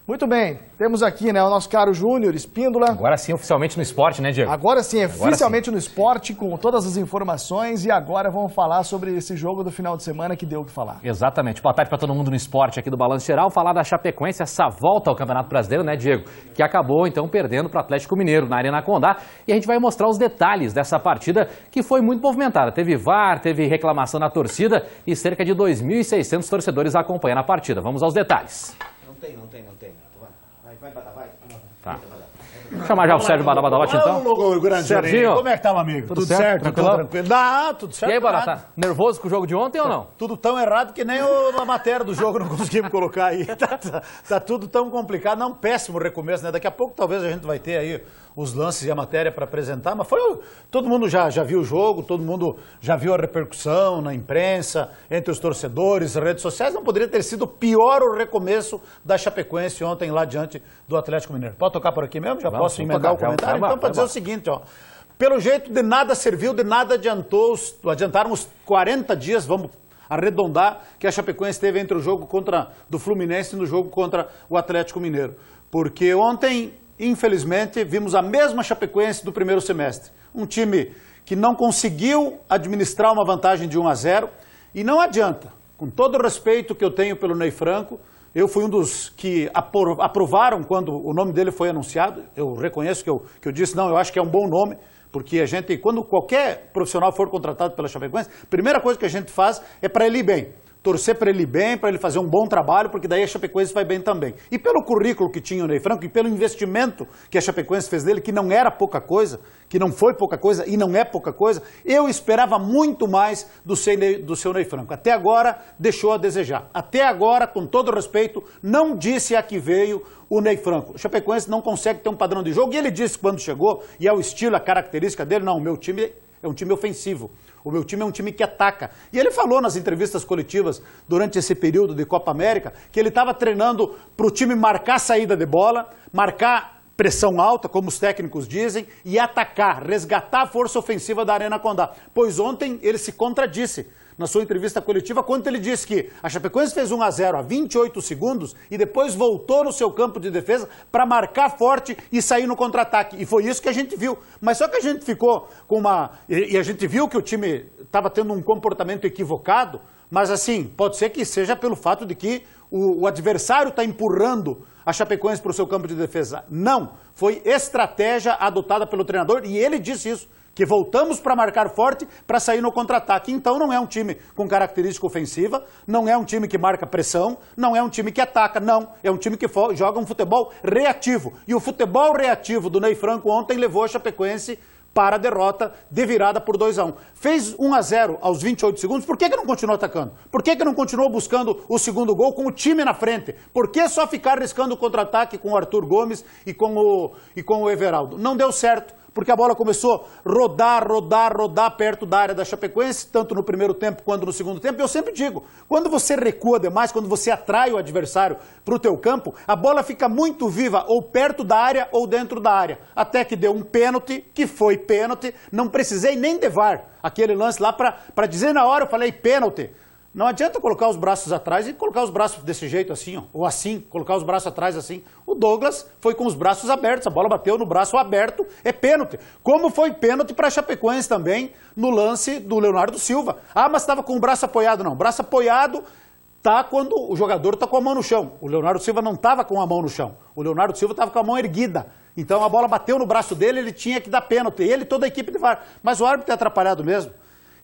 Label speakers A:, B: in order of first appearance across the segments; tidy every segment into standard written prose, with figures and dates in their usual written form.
A: Muito bem, temos aqui, né, o nosso caro Júnior Espíndola.
B: Agora sim, oficialmente no esporte, né, Diego?
A: Agora sim, oficialmente no esporte, com todas as informações. E agora vamos falar sobre esse jogo do final de semana que deu o que falar.
B: Exatamente. Boa tarde para todo mundo no esporte aqui do Balanço Geral. Falar da Chapecoense, essa volta ao Campeonato Brasileiro, né, Diego? Que acabou, então, perdendo para o Atlético Mineiro na Arena Condá. E a gente vai mostrar os detalhes dessa partida que foi muito movimentada. Teve VAR, teve reclamação na torcida e cerca de 2.600 torcedores acompanhando a partida. Vamos aos detalhes.
C: Não tem. Vai.
B: Tá. Vou chamar já o Sérgio Badabadaote, então.
C: Serginho, como é que tá, meu amigo?
B: Tudo certo?
C: Tranquilo? Tudo certo.
B: E aí, Barata, nervoso com o jogo de ontem ou não?
C: Tudo tão errado que nem a matéria do jogo não conseguimos colocar aí. Tá tudo tão complicado. Não, péssimo recomeço, né? Daqui a pouco talvez a gente vai ter aí os lances e a matéria para apresentar, mas todo mundo já viu o jogo, todo mundo já viu a repercussão na imprensa, entre os torcedores, redes sociais. Não poderia ter sido pior o recomeço da Chapecoense ontem lá diante do Atlético Mineiro. Pode tocar por aqui mesmo? Já posso emendar o comentário? Então, para dizer o seguinte, ó. Pelo jeito, de nada serviu, de nada adiantaram os 40 dias, vamos arredondar, que a Chapecoense teve entre o jogo do Fluminense e no jogo contra o Atlético Mineiro. Porque ontem, infelizmente, vimos a mesma Chapecoense do primeiro semestre. Um time que não conseguiu administrar uma vantagem de 1-0 e não adianta. Com todo o respeito que eu tenho pelo Ney Franco, eu fui um dos que aprovaram quando o nome dele foi anunciado. Eu reconheço que eu disse, não, eu acho que é um bom nome, porque quando qualquer profissional for contratado pela Chapecoense, a primeira coisa que a gente faz é para ele ir bem. Torcer para ele ir bem, para ele fazer um bom trabalho, porque daí a Chapecoense vai bem também. E pelo currículo que tinha o Ney Franco e pelo investimento que a Chapecoense fez dele, que não era pouca coisa, que não foi pouca coisa e não é pouca coisa, eu esperava muito mais do seu Ney Franco. Até agora deixou a desejar. Até agora, com todo respeito, não disse a que veio o Ney Franco. O Chapecoense não consegue ter um padrão de jogo. E ele disse quando chegou, e é o estilo, a característica dele, não, o meu time é um time ofensivo. O meu time é um time que ataca. E ele falou nas entrevistas coletivas, durante esse período de Copa América, que ele estava treinando para o time marcar saída de bola, marcar pressão alta, como os técnicos dizem, e atacar, resgatar a força ofensiva da Arena Condá. Pois ontem ele se contradisse na sua entrevista coletiva, quando ele disse que a Chapecoense fez 1-0 a 28 segundos e depois voltou no seu campo de defesa para marcar forte e sair no contra-ataque. E foi isso que a gente viu. Mas só que a gente ficou com E a gente viu que o time estava tendo um comportamento equivocado, mas assim, pode ser que seja pelo fato de que o adversário está empurrando a Chapecoense para o seu campo de defesa. Não, foi estratégia adotada pelo treinador e ele disse isso, que voltamos para marcar forte para sair no contra-ataque. Então não é um time com característica ofensiva, não é um time que marca pressão, não é um time que ataca, não. É um time que joga um futebol reativo. E o futebol reativo do Ney Franco ontem levou a Chapecoense para a derrota de virada por 2-1. Fez 1-0 aos 28 segundos, por que não continuou atacando? Por que não continuou buscando o segundo gol com o time na frente? Por que só ficar arriscando o contra-ataque com o Arthur Gomes e com o Everaldo? Não deu certo, porque a bola começou a rodar perto da área da Chapecoense, tanto no primeiro tempo quanto no segundo tempo. Eu sempre digo, quando você recua demais, quando você atrai o adversário para o teu campo, a bola fica muito viva, ou perto da área ou dentro da área. Até que deu um pênalti, que foi pênalti, não precisei nem de VAR. Aquele lance lá para dizer na hora, eu falei pênalti. Não adianta colocar os braços atrás e colocar os braços desse jeito assim, ó, ou assim, colocar os braços atrás assim. O Douglas foi com os braços abertos, a bola bateu no braço aberto, é pênalti. Como foi pênalti para a Chapecoense também no lance do Leonardo Silva. Ah, mas estava com o braço apoiado, não. Braço apoiado tá quando o jogador está com a mão no chão. O Leonardo Silva não estava com a mão no chão. O Leonardo Silva estava com a mão erguida. Então a bola bateu no braço dele, ele tinha que dar pênalti. Ele e toda a equipe de VAR. Mas o árbitro é atrapalhado mesmo.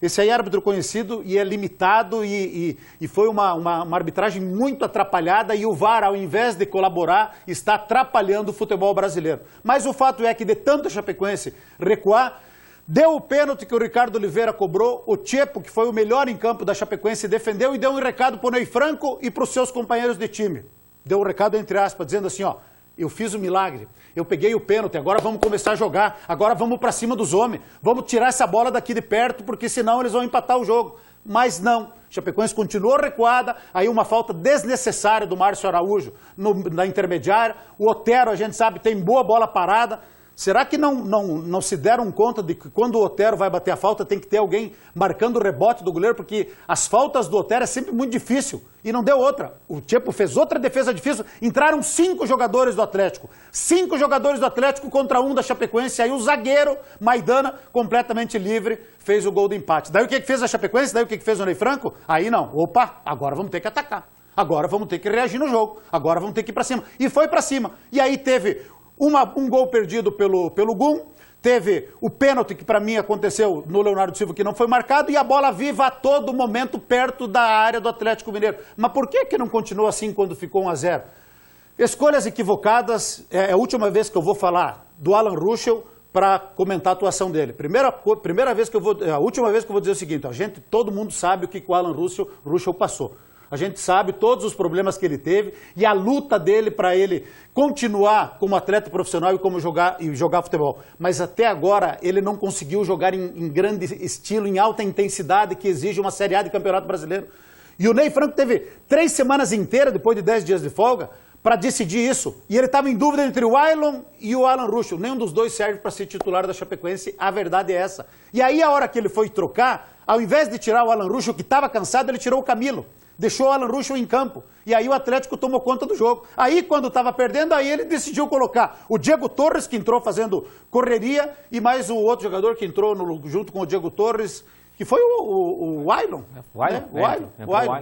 C: Esse aí é árbitro conhecido e é limitado e foi uma arbitragem muito atrapalhada e o VAR, ao invés de colaborar, está atrapalhando o futebol brasileiro. Mas o fato é que de tanto a Chapecoense recuar, deu o pênalti que o Ricardo Oliveira cobrou, o Tchepo, que foi o melhor em campo da Chapecoense, defendeu e deu um recado para o Ney Franco e para os seus companheiros de time. Deu um recado entre aspas, dizendo assim, ó, eu fiz o milagre, eu peguei o pênalti, agora vamos começar a jogar, agora vamos para cima dos homens, vamos tirar essa bola daqui de perto, porque senão eles vão empatar o jogo. Mas não, Chapecoense continuou recuada, aí uma falta desnecessária do Márcio Araújo na intermediária, o Otero, a gente sabe, tem boa bola parada, Será que não se deram conta de que quando o Otero vai bater a falta tem que ter alguém marcando o rebote do goleiro? Porque as faltas do Otero é sempre muito difícil. E não deu outra. O Tiepo fez outra defesa difícil. Entraram 5 jogadores do Atlético. 5 jogadores do Atlético contra 1 da Chapecoense. Aí o zagueiro, Maidana, completamente livre, fez o gol do empate. Daí o que fez a Chapecoense? Daí o que fez o Ney Franco? Aí não. Opa, agora vamos ter que atacar. Agora vamos ter que reagir no jogo. Agora vamos ter que ir pra cima. E foi pra cima. E aí teve um gol perdido pelo Gum, teve o pênalti que para mim aconteceu no Leonardo Silva que não foi marcado e a bola viva a todo momento perto da área do Atlético Mineiro. Mas por que não continuou assim quando ficou 1-0? Escolhas equivocadas, é a última vez que eu vou falar do Alan Ruschel para comentar a atuação dele. A última vez que eu vou dizer o seguinte, todo mundo sabe o que o Alan Ruschel passou. A gente sabe todos os problemas que ele teve e a luta dele para ele continuar como atleta profissional e como jogar futebol. Mas até agora ele não conseguiu jogar em grande estilo, em alta intensidade que exige uma Série A de Campeonato Brasileiro. E o Ney Franco teve 3 semanas inteiras, depois de 10 dias de folga, para decidir isso. E ele estava em dúvida entre o Ailon e o Alan Ruschel. Nenhum dos dois serve para ser titular da Chapecoense, a verdade é essa. E aí a hora que ele foi trocar, ao invés de tirar o Alan Ruschel, que estava cansado, ele tirou o Camilo. Deixou o Alan Ruschel em campo. E aí o Atlético tomou conta do jogo. Aí, quando estava perdendo, aí ele decidiu colocar o Diego Torres, que entrou fazendo correria, e mais o outro jogador que entrou junto com o Diego Torres, que foi o Ailon. O Ailon.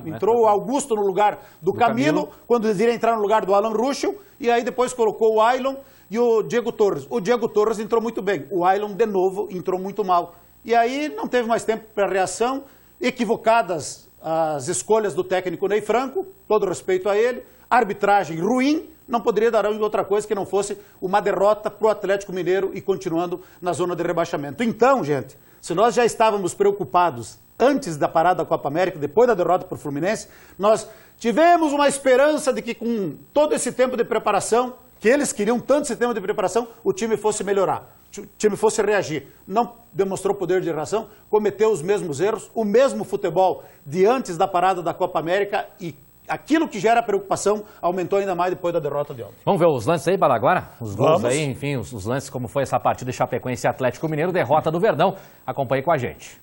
C: Entrou o Augusto no lugar do Camilo, quando eles iriam entrar no lugar do Alan Ruschel, e aí depois colocou o Ailon e o Diego Torres. O Diego Torres entrou muito bem. O Ailon, de novo, entrou muito mal. E aí não teve mais tempo para reação, equivocadas as escolhas do técnico Ney Franco, todo respeito a ele, arbitragem ruim, não poderia dar outra coisa que não fosse uma derrota para o Atlético Mineiro e continuando na zona de rebaixamento. Então, gente, se nós já estávamos preocupados antes da parada da Copa América, depois da derrota para o Fluminense, nós tivemos uma esperança de que com todo esse tempo de preparação, que eles queriam tanto esse tempo de preparação, o time fosse melhorar. O time fosse reagir, não demonstrou poder de reação, cometeu os mesmos erros, o mesmo futebol de antes da parada da Copa América e aquilo que gera preocupação aumentou ainda mais depois da derrota de ontem.
B: Vamos ver os lances aí, Balaguara? Os gols aí, enfim, os lances, como foi essa partida de Chapecoense e Atlético Mineiro, derrota do Verdão. Acompanhe com a gente.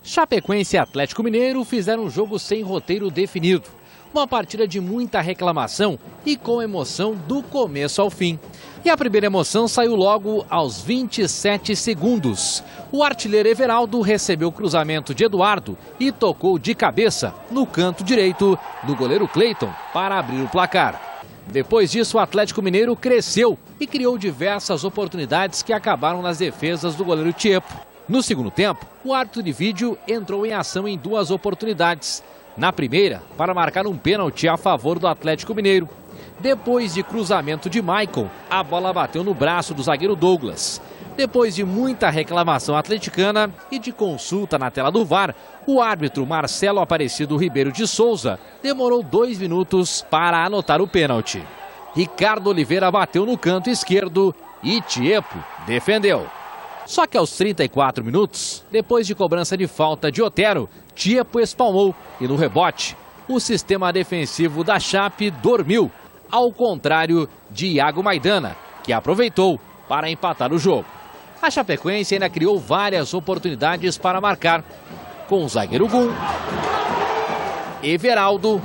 B: Chapecoense e Atlético Mineiro fizeram um jogo sem roteiro definido. Uma partida de muita reclamação e com emoção do começo ao fim. E a primeira emoção saiu logo aos 27 segundos. O artilheiro Everaldo recebeu o cruzamento de Eduardo e tocou de cabeça no canto direito do goleiro Cleiton para abrir o placar. Depois disso, o Atlético Mineiro cresceu e criou diversas oportunidades que acabaram nas defesas do goleiro Tiepo. No segundo tempo, o árbitro de vídeo entrou em ação em 2 oportunidades. Na primeira, para marcar um pênalti a favor do Atlético Mineiro. Depois de cruzamento de Maicon, a bola bateu no braço do zagueiro Douglas. Depois de muita reclamação atleticana e de consulta na tela do VAR, o árbitro Marcelo Aparecido Ribeiro de Souza demorou 2 minutos para anotar o pênalti. Ricardo Oliveira bateu no canto esquerdo e Tiepo defendeu. Só que aos 34 minutos, depois de cobrança de falta de Otero, Tiepo espalmou e no rebote, o sistema defensivo da Chape dormiu, ao contrário de Iago Maidana, que aproveitou para empatar o jogo. A Chapecoense ainda criou várias oportunidades para marcar, com o zagueiro Gum, Everaldo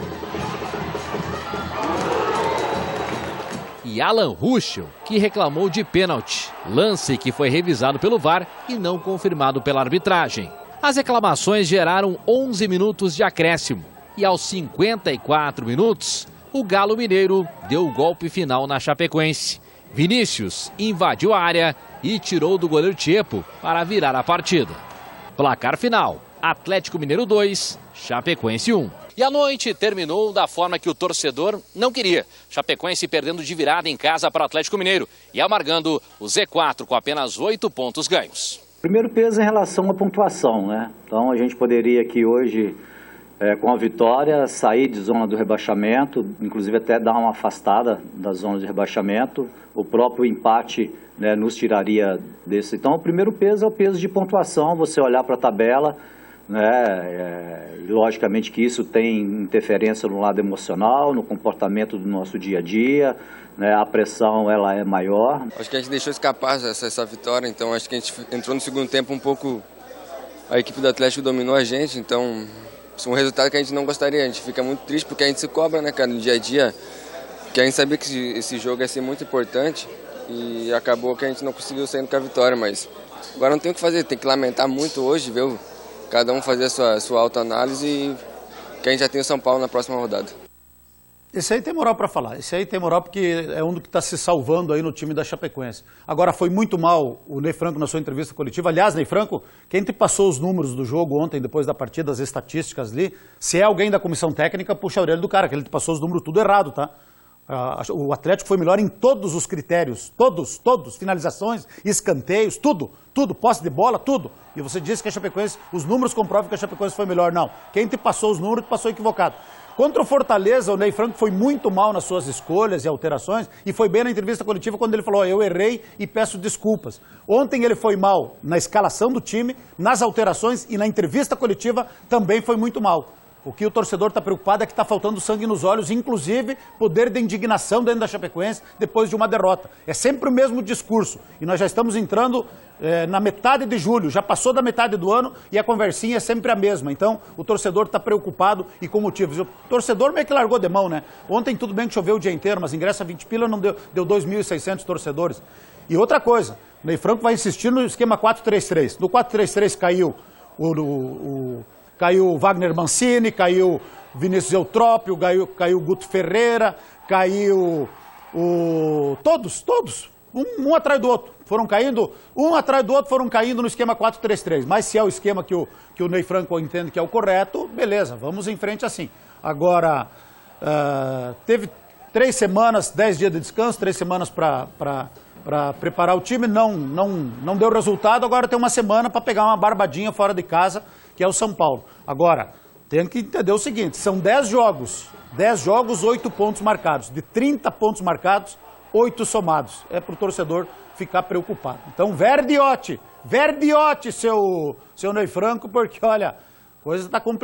B: e Alan Ruschel, que reclamou de pênalti, lance que foi revisado pelo VAR e não confirmado pela arbitragem. As reclamações geraram 11 minutos de acréscimo e aos 54 minutos, o Galo Mineiro deu o golpe final na Chapecoense. Vinícius invadiu a área e tirou do goleiro Tiepo para virar a partida. Placar final, Atlético Mineiro 2, Chapecoense 1. E a noite terminou da forma que o torcedor não queria. Chapecoense perdendo de virada em casa para o Atlético Mineiro e amargando o Z4 com apenas 8 pontos ganhos.
D: Primeiro peso em relação à pontuação, né? Então a gente poderia aqui hoje, com a vitória, sair de zona do rebaixamento, inclusive até dar uma afastada da zona de rebaixamento. O próprio empate, né, nos tiraria desse. Então o primeiro peso é o peso de pontuação, você olhar para a tabela, né? Logicamente que isso tem interferência no lado emocional, no comportamento do nosso dia a dia, né? A pressão ela é maior.
E: Acho que a gente deixou escapar essa vitória, então acho que a gente entrou no segundo tempo um pouco, a equipe do Atlético dominou a gente, então é um resultado que a gente não gostaria. A gente fica muito triste porque a gente se cobra, né, cara, no dia a dia, que a gente sabia que esse jogo ia ser muito importante e acabou que a gente não conseguiu sair com a vitória, mas agora não tem o que fazer, tem que lamentar muito hoje, viu? Cada um fazer a sua autoanálise e que a gente já tem o São Paulo na próxima rodada.
C: Esse aí tem moral para falar, esse aí tem moral porque é um do que está se salvando aí no time da Chapecoense. Agora, foi muito mal o Ney Franco na sua entrevista coletiva. Aliás, Ney Franco, quem te passou os números do jogo ontem, depois da partida, as estatísticas ali, se é alguém da comissão técnica, puxa a orelha do cara, que ele te passou os números tudo errado, tá? O Atlético foi melhor em todos os critérios, todos, finalizações, escanteios, tudo, posse de bola, tudo. E você disse que a Chapecoense, os números comprovam que a Chapecoense foi melhor. Não, quem te passou os números te passou equivocado. Contra o Fortaleza, o Ney Franco foi muito mal nas suas escolhas e alterações e foi bem na entrevista coletiva quando ele falou, eu errei e peço desculpas. Ontem ele foi mal na escalação do time, nas alterações e na entrevista coletiva também foi muito mal. O que o torcedor está preocupado é que está faltando sangue nos olhos, inclusive poder de indignação dentro da Chapecoense depois de uma derrota. É sempre o mesmo discurso e nós já estamos entrando na metade de julho, já passou da metade do ano e a conversinha é sempre a mesma. Então o torcedor está preocupado e com motivos. O torcedor meio que largou de mão, né? Ontem tudo bem que choveu o dia inteiro, mas ingresso a 20 pila não deu 2.600 torcedores. E outra coisa, o Ney Franco vai insistir no esquema 4-3-3. No 4-3-3 caiu caiu o Wagner Mancini, caiu o Vinícius Eutrópio, caiu o Guto Ferreira, caiu todos, um atrás do outro. Foram caindo, um atrás do outro, foram caindo no esquema 4-3-3. Mas se é o esquema que o Ney Franco entende que é o correto, beleza, vamos em frente assim. Agora, teve 3 semanas, 10 dias de descanso, 3 semanas para preparar o time, não deu resultado, agora tem uma semana para pegar uma barbadinha fora de casa, que é o São Paulo. Agora, tem que entender o seguinte, são 10 jogos, 8 pontos marcados. De 30 pontos marcados, 8 somados. É para o torcedor ficar preocupado. Então, verdiote, seu Ney Franco, porque, olha, a coisa está complicada.